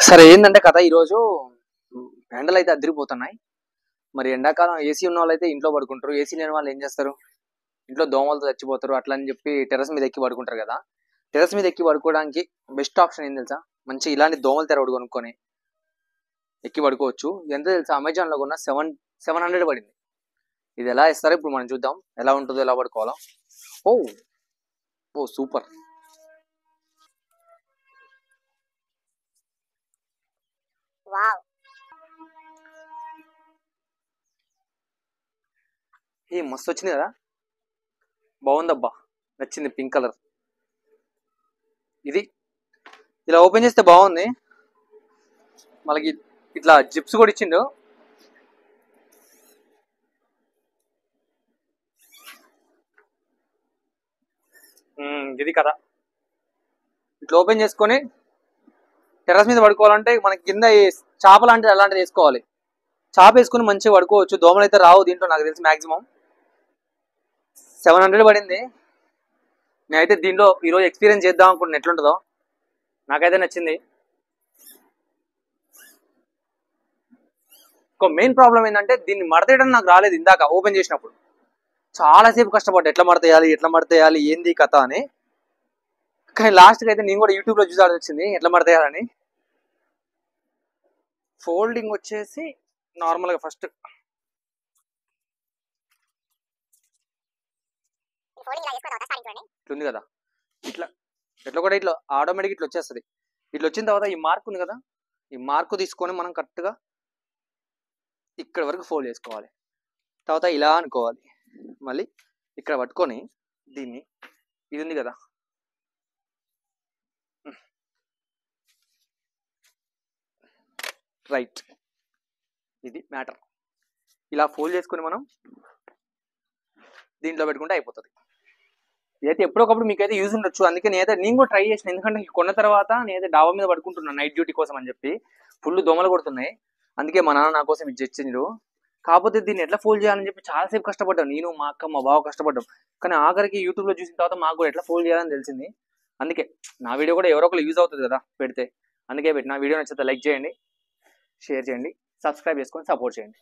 సరే ఏంటంటే కథ ఈరోజు ఎండలు అయితే అదిరిపోతున్నాయి. మరి ఎండాకాలం ఏసీ ఉన్న వాళ్ళు అయితే ఇంట్లో పడుకుంటారు. ఏసీ లేని వాళ్ళు ఏం చేస్తారు? ఇంట్లో దోమలతో చచ్చిపోతారు. అట్లా అని చెప్పి టెర్రస్ మీద ఎక్కి పడుకుంటారు కదా. టెర్రస్ మీద ఎక్కి పడుకోవడానికి బెస్ట్ ఆప్షన్ ఏం తెలుసా? మంచి ఇలాంటి దోమల తెర ఒకటి కొనుక్కొని ఎక్కి పడుకోవచ్చు. ఎంత తెలుసా? అమెజాన్ లో కొన్న 700 పడింది. ఇది ఎలా ఇస్తారో ఇప్పుడు మనం చూద్దాం. ఎలా ఉంటుందో, ఎలా పడుకోవాలో. ఓ ఓ సూపర్. ఏ మస్తు వచ్చింది కదా, బాగుందబ్బా, నచ్చింది. పింక్ కలర్ ఇది. ఇలా ఓపెన్ చేస్తే బాగుంది. మనకి ఇట్లా జిప్స్ కూడా ఇచ్చిండు. ఇది కదా, ఇట్లా ఓపెన్ చేసుకొని టెర్రస్ మీద పడుకోవాలంటే మనకి కింద చాప లాంటిది అలాంటిది వేసుకోవాలి. చాప వేసుకుని మంచిగా పడుకోవచ్చు. దోమలు అయితే రావు దీంట్లో, నాకు తెలిసి మాక్సిమం 700 పడింది. నేనైతే దీంట్లో ఈరోజు ఎక్స్పీరియన్స్ చేద్దాం అనుకుంటున్నా, ఎట్లుంటుందో. నాకైతే నచ్చింది. ఒక మెయిన్ ప్రాబ్లం ఏంటంటే దీన్ని మడతేయడం నాకు రాలేదు. ఇందాక ఓపెన్ చేసినప్పుడు చాలాసేపు కష్టపడ్డా, ఎట్లా మడతేయాలి ఏంది కథ అని. కానీ లాస్ట్కి అయితే నేను కూడా యూట్యూబ్లో చూసాల్సి వచ్చింది ఎట్లా మడతేయాలని. ఫోల్డింగ్ వచ్చేసి నార్మల్గా ఫస్ట్ ఇట్లా ఉంది కదా, ఇట్లా ఎట్లా కూడా ఇట్లా ఆటోమేటిక్ ఇట్లా వచ్చేస్తుంది. ఇట్లా వచ్చిన తర్వాత ఈ మార్క్ ఉంది కదా, ఈ మార్కు తీసుకొని మనం కరెక్ట్గా ఇక్కడ వరకు ఫోల్డ్ చేసుకోవాలి. తర్వాత ఇలా అనుకోవాలి. మళ్ళీ ఇక్కడ పట్టుకొని దీన్ని, ఇది ఉంది కదా, రైట్, ఇది మ్యాటర్. ఇలా ఫోల్డ్ చేసుకొని మనం దీంట్లో పెట్టుకుంటే అయిపోతుంది. ఇదైతే ఎప్పుడొకప్పుడు మీకైతే యూజ్ ఉండొచ్చు. అందుకే నేను కూడా ట్రై చేసిన. ఎందుకంటే కొన్న తర్వాత నేనైతే డాబా మీద పడుకుంటున్నాను నైట్ డ్యూటీ కోసం అని చెప్పి. ఫుల్ దోమలు కొడుతున్నాయి. అందుకే మా నాన్న నా కోసం ఇది తెచ్చిండు. కాకపోతే దీన్ని ఎట్లా ఫోల్డ్ చేయాలని చెప్పి చాలాసేపు కష్టపడ్డాం. నేను, మా అక్క, మా బావ కష్టపడ్డాం. కానీ ఆఖరికి యూట్యూబ్లో చూసిన తర్వాత మాకు కూడా ఎట్లా ఫోల్డ్ చేయాలని తెలిసింది. అందుకే నా వీడియో కూడా ఎవరో ఒకరు యూజ్ అవుతుంది కదా పెడితే. అందుకే పెట్టి నా వీడియో నచ్చితే లైక్ చేయండి, షేర్ చేయండి, సబ్స్క్రైబ్ చేసుకొని సపోర్ట్ చేయండి.